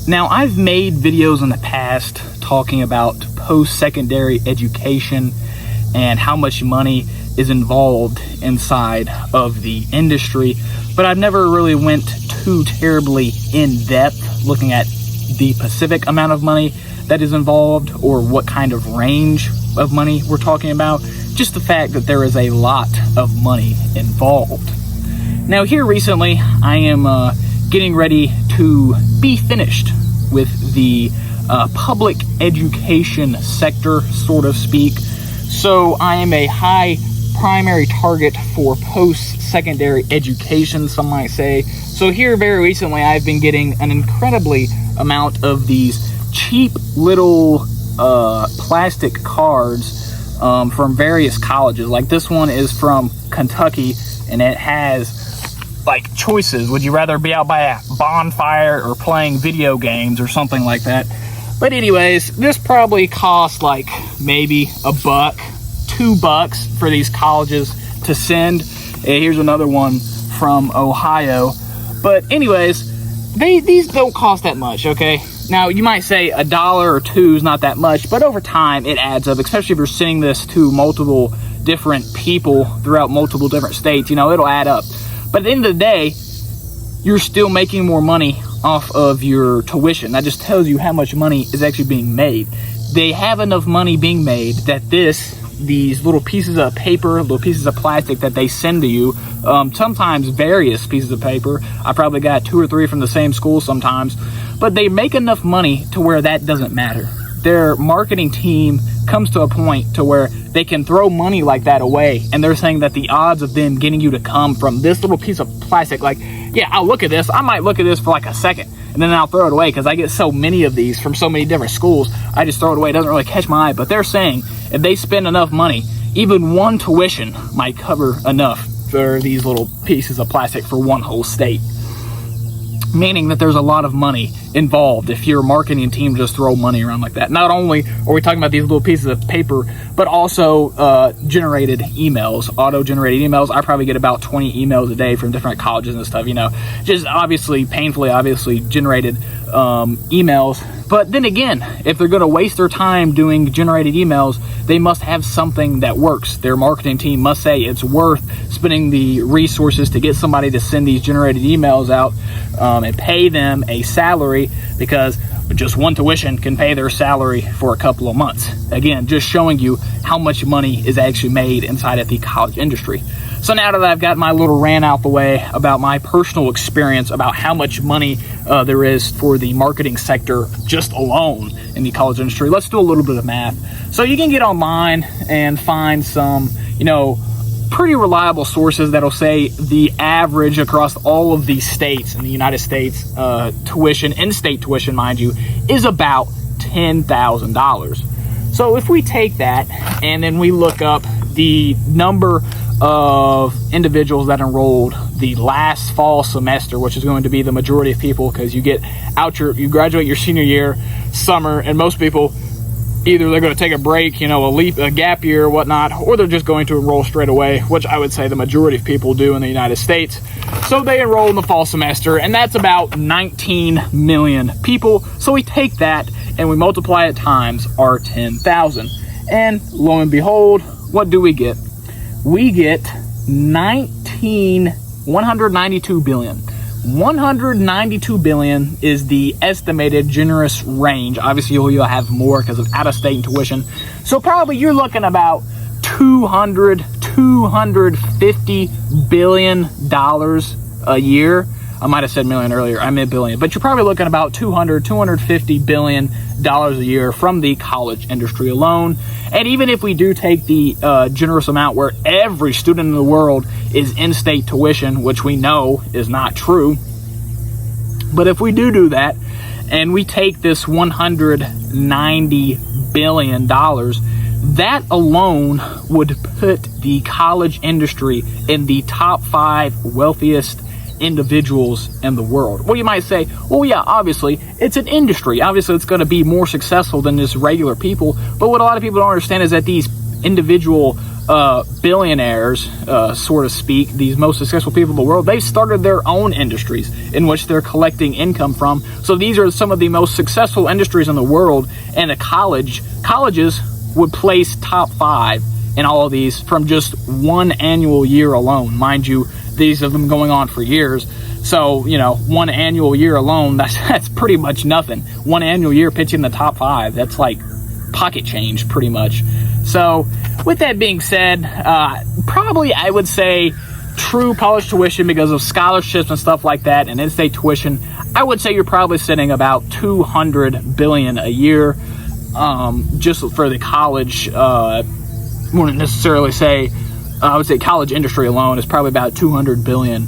Now, I've made videos in the past talking about post-secondary education and how much money is involved inside of the industry, but I've never really went too terribly in depth looking at the specific amount of money that is involved or what kind of range of money we're talking about. Just the fact that there is a lot of money involved. Now, here recently, I am getting ready to be finished with the public education sector, so to speak. So I am a high primary target for post-secondary education, some might say. So here very recently, I've been getting an incredibly amount of these cheap little plastic cards from various colleges. Like this one is from Kentucky, and it has like choices. Would you rather be out by a bonfire or playing video games or something like that? But anyways, this probably costs like maybe $1, $2 for these colleges to send. Here's another one from Ohio. But anyways, these don't cost that much, okay? Now, you might say $1 or $2 is not that much, but over time it adds up, especially if you're sending this to multiple different people throughout multiple different states. You know, it'll add up. But at the end of the day, you're still making more money off of your tuition. That just tells you how much money is actually being made. They have enough money being made that these little pieces of paper, little pieces of plastic that they send to you, sometimes various pieces of paper. I probably got 2 or 3 from the same school sometimes, but they make enough money to where that doesn't matter. Their marketing team comes to a point to where they can throw money like that away, and they're saying that the odds of them getting you to come from this little piece of plastic, like, yeah, I'll look at this. I might look at this for like a second, and then I'll throw it away because I get so many of these from so many different schools. I just throw it away. It doesn't really catch my eye, but they're saying if they spend enough money, even one tuition might cover enough for these little pieces of plastic for one whole state. Meaning that there's a lot of money involved if your marketing team just throw money around like that. Not only are we talking about these little pieces of paper, but also generated emails, auto-generated emails. I probably get about 20 emails a day from different colleges and stuff, you know, just obviously painfully, obviously generated emails. But then again, if they're going to waste their time doing generated emails, they must have something that works. Their marketing team must say it's worth spending the resources to get somebody to send these generated emails out and pay them a salary, because just one tuition can pay their salary for a couple of months. Again, just showing you how much money is actually made inside of the college industry. So now that I've got my little rant out the way about my personal experience about how much money there is for the marketing sector just alone in the college industry, let's do a little bit of math. So you can get online and find some, you know, pretty reliable sources that'll say the average across all of these states in the United States tuition, in-state tuition, mind you, is about $10,000. So if we take that and then we look up the number of individuals that enrolled the last fall semester, which is going to be the majority of people, because you graduate your senior year, summer, and most people either they're going to take a break, you know, a gap year or whatnot, or they're just going to enroll straight away, which I would say the majority of people do in the United States. So they enroll in the fall semester, and that's about 19 million people. So we take that and we multiply it times our 10,000. And lo and behold, what do we get? We get 192 billion. 192 billion is the estimated generous range. Obviously, you'll have more because of out-of-state tuition. So probably you're looking about $250 billion a year. I might have said million earlier. I meant billion. But you're probably looking about $250 billion a year from the college industry alone. And even if we do take the generous amount where every student in the world is in-state tuition, which we know is not true, but if we do that, and we take this $190 billion, that alone would put the college industry in the top 5 wealthiest individuals in the world. Well, you might say, well, yeah, obviously it's an industry. Obviously it's going to be more successful than just regular people. But what a lot of people don't understand is that these individual billionaires, so to speak, these most successful people in the world, they started their own industries in which they're collecting income from. So these are some of the most successful industries in the world, and colleges would place top 5 in all of these from just one annual year alone. Mind you, these have been going on for years. So, one annual year alone, that's pretty much nothing. One annual year pitching the top 5, that's like pocket change pretty much. So with that being said, probably I would say true college tuition, because of scholarships and stuff like that and in-state tuition, I would say you're probably sitting about $200 billion a year, just for the college. Wouldn't necessarily say, I would say college industry alone is probably about $200 billion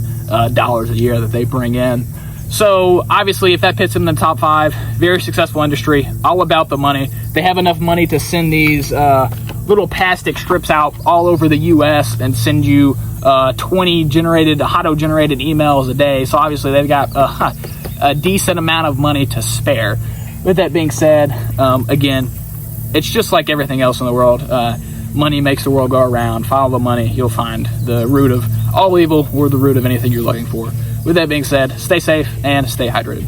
dollars a year that they bring in. So obviously, if that puts them in the top 5, very successful industry, all about the money. They have enough money to send these little plastic strips out all over the U.S. and send you 20 auto-generated emails a day. So obviously, they've got a decent amount of money to spare. With that being said, again, it's just like everything else in the world. Money makes the world go around. Follow the money. You'll find the root of all evil, or the root of anything you're looking for. With that being said, stay safe and stay hydrated.